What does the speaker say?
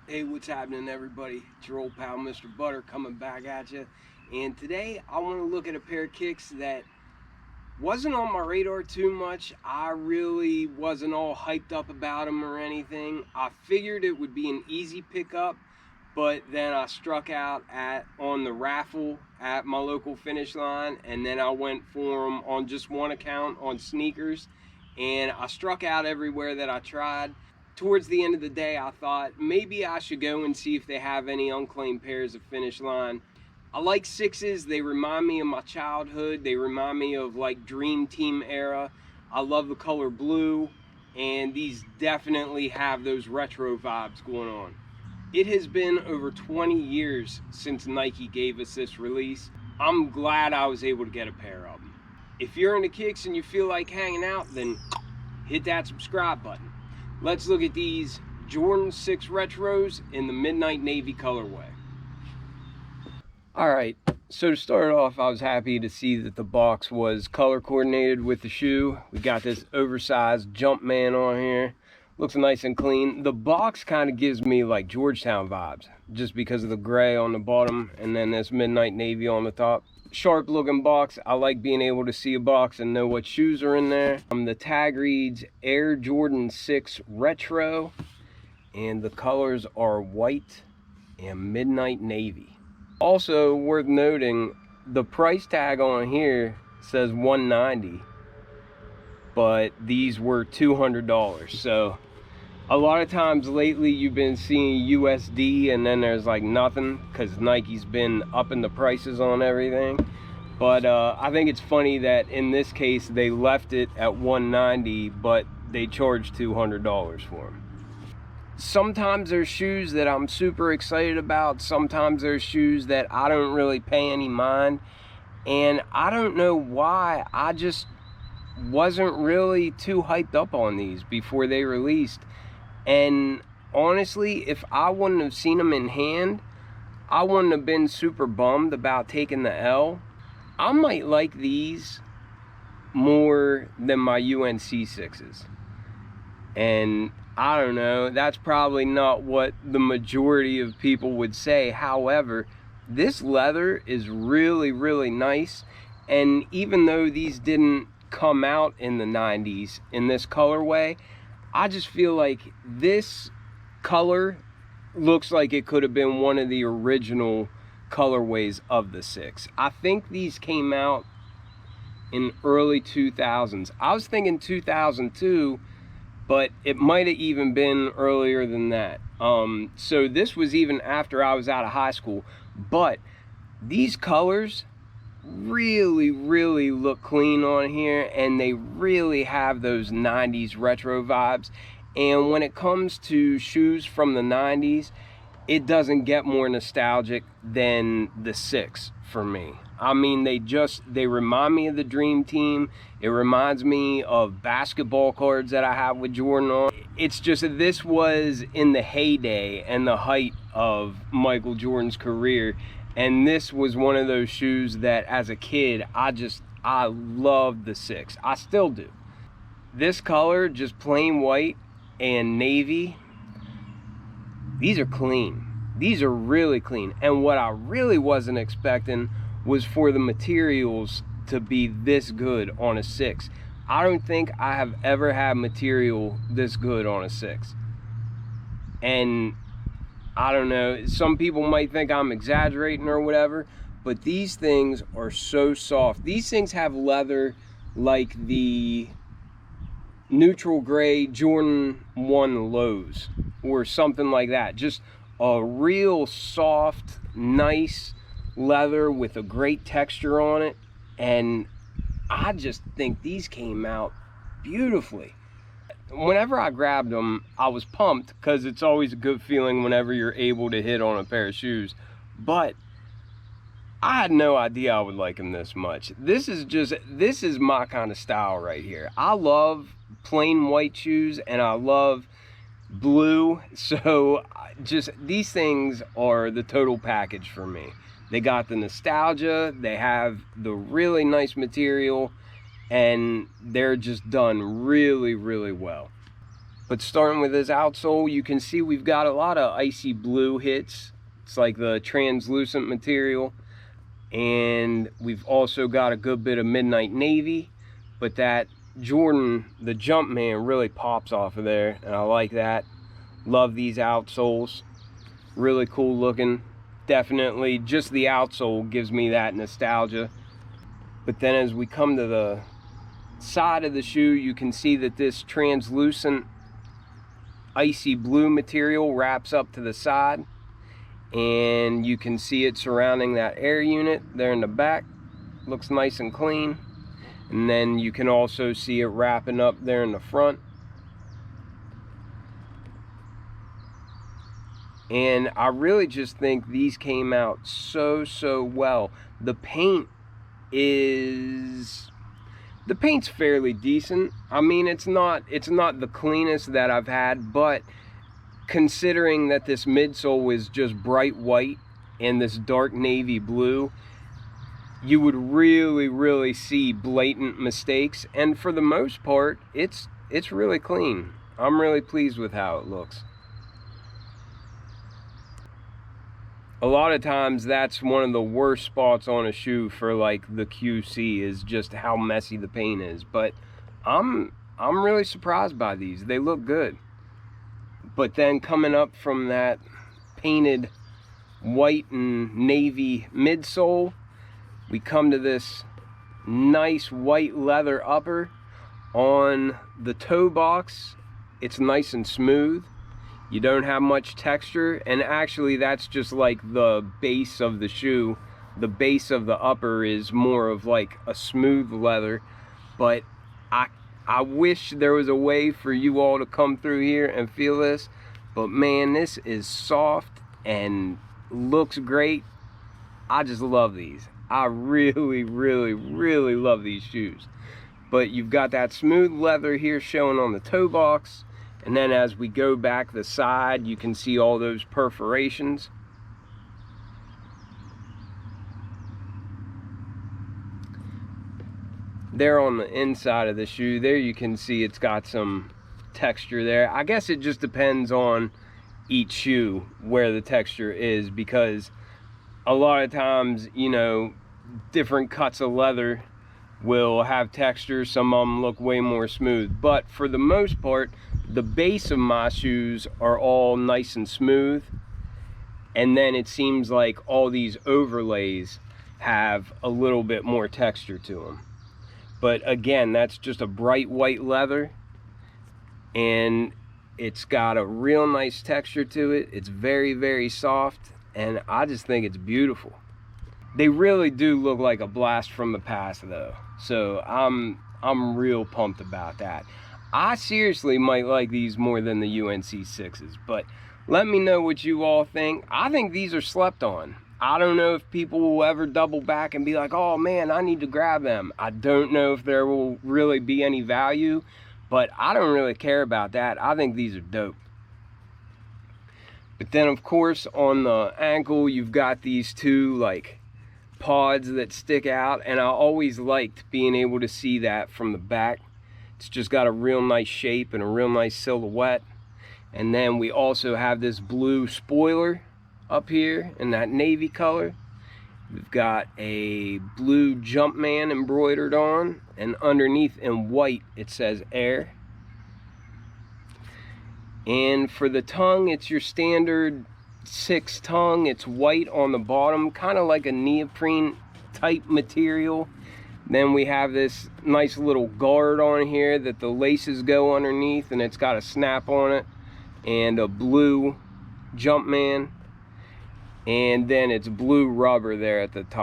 Hey, what's happening, everybody? It's your old pal, Mr. Butter, coming back at you. And today, I want to look at a pair of kicks that wasn't on my radar too much. I really wasn't all hyped up about them or anything. I figured it would be an easy pickup, but then I struck out on the raffle at my local Finish Line, and then I went for them on just one account on sneakers, and I struck out everywhere that I tried. Towards the end of the day, I thought maybe I should go and see if they have any unclaimed pairs of Finish Line. I like sixes. They remind me of my childhood. They remind me of like Dream Team era. I love the color blue, and these definitely have those retro vibes going on. It has been over 20 years since Nike gave us this release. I'm glad I was able to get a pair of them. If you're into kicks and you feel like hanging out, then hit that subscribe button. Let's look at these Jordan 6 Retros in the Midnight Navy colorway. Alright, so to start off, I was happy to see that the box was color coordinated with the shoe. We got this oversized Jumpman on here. Looks nice and clean. The box kind of gives me like Georgetown vibes, just because of the gray on the bottom and then this Midnight Navy on the top. Sharp looking box. I like being able to see a box and know what shoes are in there. The tag reads Air Jordan 6 Retro, and the colors are white and midnight navy. Also worth noting, the price tag on here says $190, but these were $200. So a lot of times lately you've been seeing USD and then there's like nothing because Nike's been upping the prices on everything. But I think it's funny that in this case they left it at $190, but they charged $200 for them. Sometimes there's shoes that I'm super excited about. Sometimes there's shoes that I don't really pay any mind. And I don't know why, I just wasn't really too hyped up on these before they released. And honestly, if I wouldn't have seen them in hand, I wouldn't have been super bummed about taking the L. I might like these more than my UNC 6s. And I don't know, that's probably not what the majority of people would say. However, this leather is really, really nice. And even though these didn't come out in the 90s in this colorway, I just feel like this color looks like it could have been one of the original colorways of the 6. I think these came out in early 2000s. I was thinking 2002, but it might have even been earlier than that. So this was even after I was out of high school. But these colors really, really look clean on here, and they really have those 90s retro vibes. And when it comes to shoes from the 90s, it doesn't get more nostalgic than the 6 for me. I mean, they remind me of the Dream Team. It reminds me of basketball cards that I have with Jordan on. It's just that this was in the heyday and the height of Michael Jordan's career. And this was one of those shoes that as a kid, I loved the 6. I still do. This color, just plain white and navy, these are clean. These are really clean. And what I really wasn't expecting was for the materials to be this good on a 6. I don't think I have ever had material this good on a 6. And I don't know, some people might think I'm exaggerating or whatever, but these things are so soft. These things have leather like the neutral gray Jordan 1 lows or something like that. Just a real soft, nice leather with a great texture on it. And I just think these came out beautifully. Whenever I grabbed them, I was pumped because it's always a good feeling whenever you're able to hit on a pair of shoes. But I had no idea I would like them this much. This is my kind of style right here. I love plain white shoes and I love blue. So just these things are the total package for me. They got the nostalgia, they have the really nice material, and they're just done really, really well. But starting with this outsole, you can see we've got a lot of icy blue hits. It's like the translucent material. And we've also got a good bit of midnight navy. But that Jordan, the Jumpman, really pops off of there. And I like that. Love these outsoles. Really cool looking. Definitely just the outsole gives me that nostalgia. But then as we come to the side of the shoe, you can see that this translucent icy blue material wraps up to the side, and you can see it surrounding that air unit there in the back. Looks nice and clean. And then you can also see it wrapping up there in the front. And I really just think these came out so well. The paint's fairly decent. I mean, it's not the cleanest that I've had, but considering that this midsole is just bright white and this dark navy blue, you would really see blatant mistakes. And for the most part, it's really clean. I'm really pleased with how it looks. A lot of times that's one of the worst spots on a shoe for like the QC, is just how messy the paint is. But I'm really surprised by these. They look good. But then coming up from that painted white and navy midsole, we come to this nice white leather upper. On the toe box, it's nice and smooth. You don't have much texture, and actually that's just like the base of the shoe. The base of the upper is more of like a smooth leather. But I wish there was a way for you all to come through here and feel this. But man, this is soft and looks great. I just love these. I really love these shoes. But you've got that smooth leather here showing on the toe box. And then as we go back the side, you can see all those perforations. There on the inside of the shoe, there you can see it's got some texture there. I guess it just depends on each shoe where the texture is, because a lot of times, you know, different cuts of leather will have texture. Some of them look way more smooth. But for the most part, the base of my shoes are all nice and smooth, and then it seems like all these overlays have a little bit more texture to them. But again, that's just a bright white leather, and it's got a real nice texture to it. It's very soft, and I just think it's beautiful. They really do look like a blast from the past though, so I'm real pumped about that. I seriously might like these more than the UNC 6s, but let me know what you all think. I think these are slept on. I don't know if people will ever double back and be like, oh man, I need to grab them. I don't know if there will really be any value, but I don't really care about that. I think these are dope. But then of course on the ankle, you've got these two like pods that stick out, and I always liked being able to see that from the back. It's just got a real nice shape and a real nice silhouette. And then we also have this blue spoiler up here in that navy color. We've got a blue Jumpman embroidered on, and underneath in white it says Air. And for the tongue, it's your standard 6 tongue. It's white on the bottom, kind of like a neoprene type material. Then we have this nice little guard on here that the laces go underneath, and it's got a snap on it, and a blue Jumpman, and then it's blue rubber there at the top.